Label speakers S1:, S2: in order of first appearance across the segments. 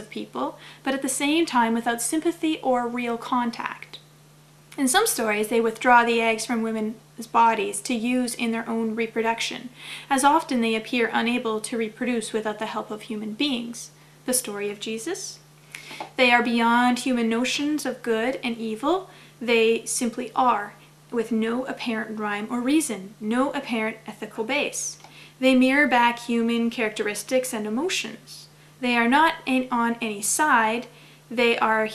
S1: of people, but at the same time without sympathy or real contact. In some stories, they withdraw the eggs from women's bodies to use in their own reproduction, as often they appear unable to reproduce without the help of human beings. The story of Jesus. They are beyond human notions of good and evil. They simply are, with no apparent rhyme or reason, no apparent ethical base. They mirror back human characteristics and emotions. They are not on any side. They are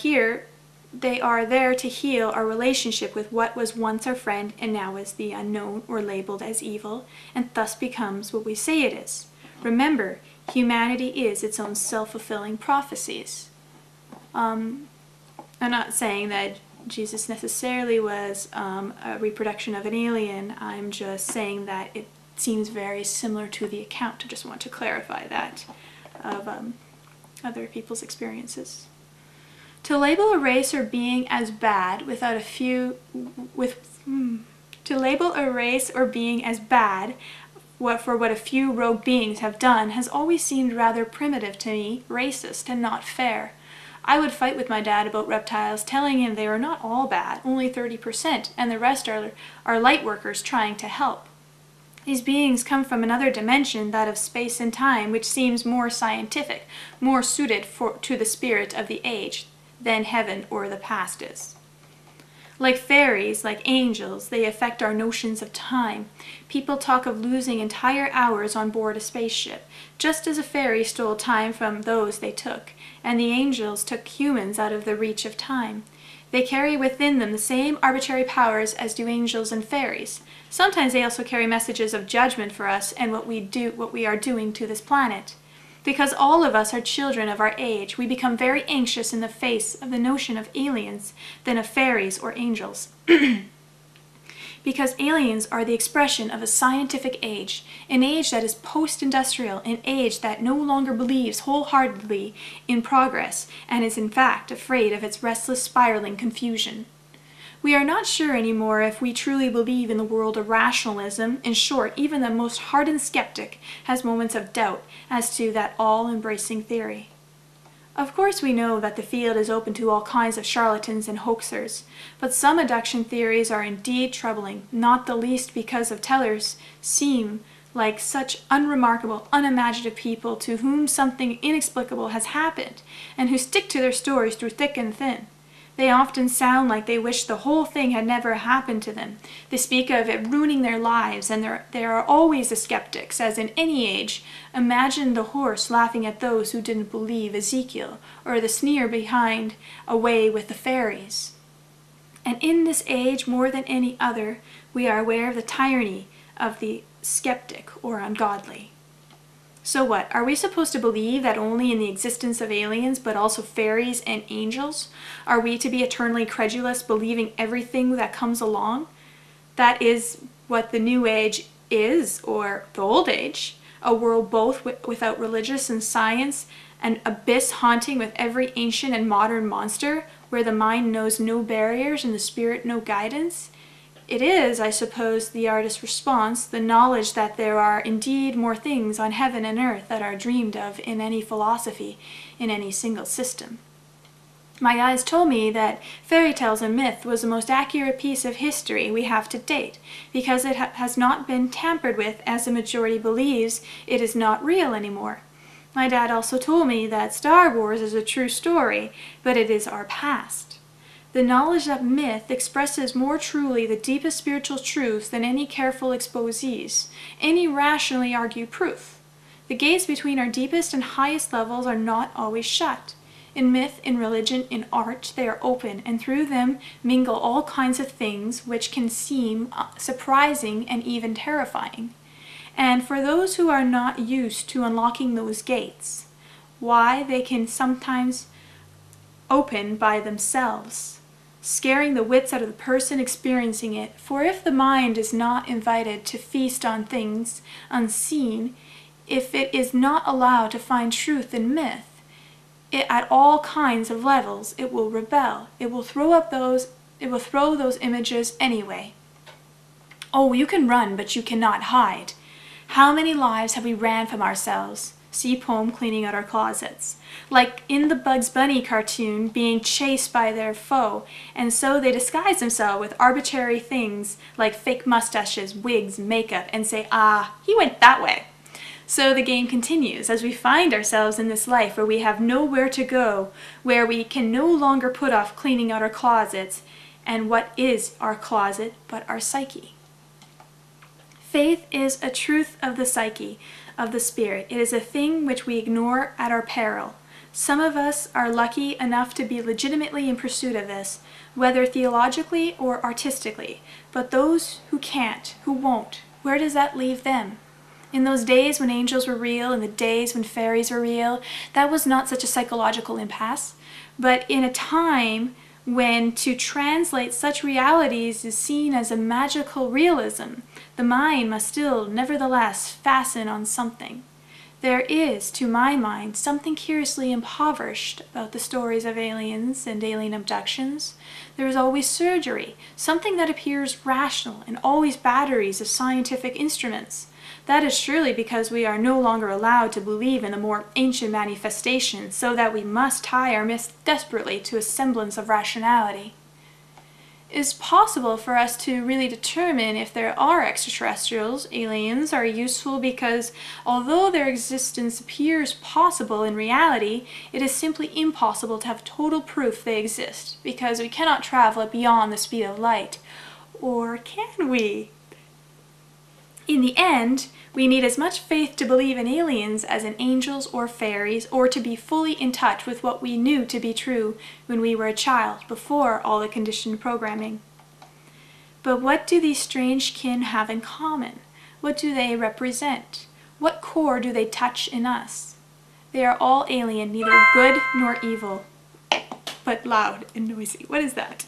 S1: there to heal our relationship with what was once our friend and now is the unknown or labeled as evil, and thus becomes what we say it is. Remember, humanity is its own self-fulfilling prophecies. I'm not saying that Jesus necessarily was a reproduction of an alien. I'm just saying that it seems very similar to the account. I just want to clarify that of other people's experiences. To label a race or being as bad to label a race or being as bad for what a few rogue beings have done has always seemed rather primitive to me, racist, and not fair. I would fight with my dad about reptiles, telling him they are not all bad, only 30%, and the rest are light workers trying to help. These beings come from another dimension, that of space and time, which seems more scientific, more suited to the spirit of the age than heaven or the past is. Like fairies, like angels, they affect our notions of time. People talk of losing entire hours on board a spaceship, just as a fairy stole time from those they took, and the angels took humans out of the reach of time. They carry within them the same arbitrary powers as do angels and fairies. Sometimes they also carry messages of judgment for us and what we are doing to this planet. Because all of us are children of our age, we become very anxious in the face of the notion of aliens than of fairies or angels. Because aliens are the expression of a scientific age, an age that is post-industrial, an age that no longer believes wholeheartedly in progress and is in fact afraid of its restless spiraling confusion. We are not sure anymore if we truly believe in the world of rationalism. In short, even the most hardened skeptic has moments of doubt as to that all-embracing theory. Of course we know that the field is open to all kinds of charlatans and hoaxers, but some abduction theories are indeed troubling, not the least because of tellers seem like such unremarkable, unimaginative people to whom something inexplicable has happened, and who stick to their stories through thick and thin. They often sound like they wish the whole thing had never happened to them. They speak of it ruining their lives, and there are always the skeptics, as in any age. Imagine the horse laughing at those who didn't believe Ezekiel, or the sneer behind away with the fairies. And in this age, more than any other, we are aware of the tyranny of the skeptic or ungodly. So what? Are we supposed to believe that only in the existence of aliens, but also fairies and angels? Are we to be eternally credulous, believing everything that comes along? That is what the New Age is, or the Old Age, a world both without religious and science, an abyss haunting with every ancient and modern monster, where the mind knows no barriers and the spirit no guidance. It is, I suppose, the artist's response, the knowledge that there are indeed more things on heaven and earth that are dreamed of in any philosophy, in any single system. My guides told me that fairy tales and myth was the most accurate piece of history we have to date, because it has not been tampered with, as the majority believes it is not real anymore. My dad also told me that Star Wars is a true story, but it is our past. The knowledge that myth expresses more truly the deepest spiritual truths than any careful exposees, any rationally argued proof. The gates between our deepest and highest levels are not always shut. In myth, in religion, in art, they are open, and through them mingle all kinds of things which can seem surprising and even terrifying. And for those who are not used to unlocking those gates, why, they can sometimes open by themselves, scaring the wits out of the person experiencing it. For if the mind is not invited to feast on things unseen, if it is not allowed to find truth in myth, at all kinds of levels, it will rebel. It will throw those images anyway. Oh, you can run, but you cannot hide. How many lives have we ran from ourselves? See poem Cleaning Out Our Closets. Like in the Bugs Bunny cartoon, being chased by their foe, and so they disguise themselves with arbitrary things like fake mustaches, wigs, makeup, and say, "Ah, he went that way." So the game continues as we find ourselves in this life where we have nowhere to go, where we can no longer put off cleaning out our closets. And what is our closet but our psyche? Faith is a truth of the psyche, of the spirit. It is a thing which we ignore at our peril. Some of us are lucky enough to be legitimately in pursuit of this, whether theologically or artistically. But those who can't, who won't, where does that leave them? In those days when angels were real, in the days when fairies were real, that was not such a psychological impasse. But in a time when to translate such realities is seen as a magical realism, the mind must still, nevertheless, fasten on something. There is, to my mind, something curiously impoverished about the stories of aliens and alien abductions. There is always surgery, something that appears rational, and always batteries of scientific instruments. That is surely because we are no longer allowed to believe in the more ancient manifestations, so that we must tie our myths desperately to a semblance of rationality. It is possible for us to really determine if there are extraterrestrials. Aliens are useful because although their existence appears possible in reality, it is simply impossible to have total proof they exist, because we cannot travel beyond the speed of light. Or can we? In the end, we need as much faith to believe in aliens as in angels or fairies, or to be fully in touch with what we knew to be true when we were a child, before all the conditioned programming. But what do these strange kin have in common? What do they represent? What core do they touch in us? They are all alien, neither good nor evil, but loud and noisy. What is that?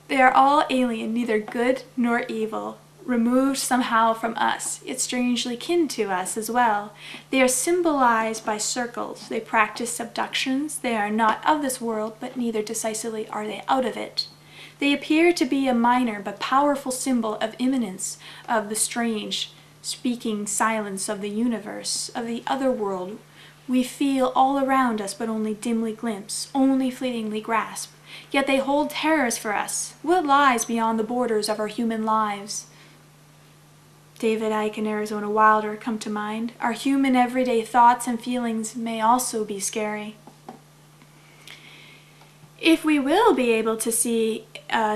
S1: They are all alien, neither good nor evil, removed somehow from us, yet strangely kin to us as well. They are symbolized by circles. They practice abductions. They are not of this world, but neither decisively are they out of it. They appear to be a minor but powerful symbol of immanence, of the strange, speaking silence of the universe, of the other world. We feel all around us, but only dimly glimpse, only fleetingly grasp. Yet they hold terrors for us. What lies beyond the borders of our human lives? David Icke and Arizona Wilder come to mind. Our human everyday thoughts and feelings may also be scary. If we will be able to see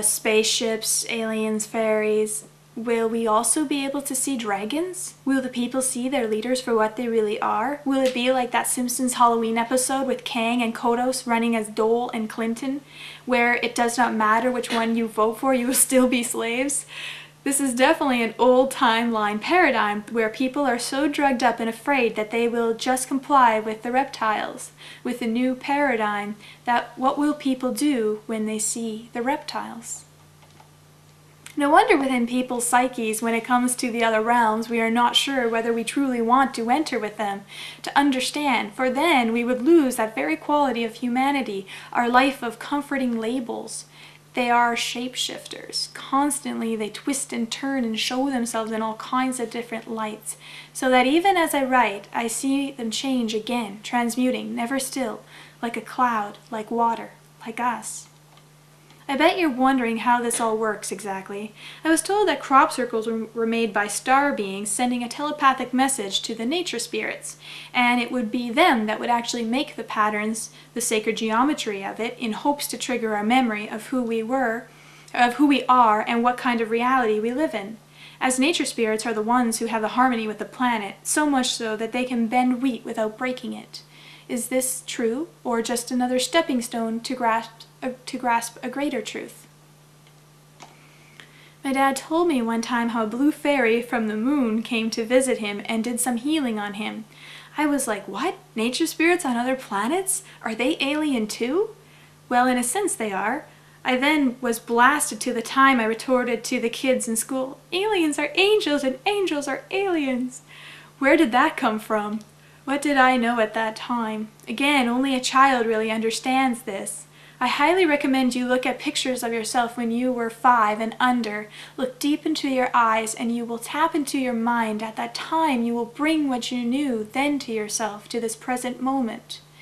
S1: spaceships, aliens, fairies, will we also be able to see dragons? Will the people see their leaders for what they really are? Will it be like that Simpsons Halloween episode with Kang and Kodos running as Dole and Clinton, where it does not matter which one you vote for, you will still be slaves? This is definitely an old timeline paradigm where people are so drugged up and afraid that they will just comply with the reptiles. With the new paradigm, that what will people do when they see the reptiles? No wonder within people's psyches, when it comes to the other realms, we are not sure whether we truly want to enter with them, to understand, for then we would lose that very quality of humanity, our life of comforting labels. They are shapeshifters. Constantly they twist and turn and show themselves in all kinds of different lights, so that even as I write, I see them change again, transmuting, never still, like a cloud, like water, like us. I bet you're wondering how this all works exactly. I was told that crop circles were made by star beings sending a telepathic message to the nature spirits, and it would be them that would actually make the patterns, the sacred geometry of it, in hopes to trigger our memory of who we are, and what kind of reality we live in. As nature spirits are the ones who have the harmony with the planet, so much so that they can bend wheat without breaking it. Is this true, or just another stepping stone to grasp a greater truth? My dad told me one time how a blue fairy from the moon came to visit him and did some healing on him. I was like, what? Nature spirits on other planets? Are they alien too? Well, in a sense they are. I then was blasted to the time I retorted to the kids in school, aliens are angels and angels are aliens. Where did that come from? What did I know at that time? Again, only a child really understands this. I highly recommend you look at pictures of yourself when you were 5 and under. Look deep into your eyes and you will tap into your mind. At that time, you will bring what you knew then to yourself, to this present moment.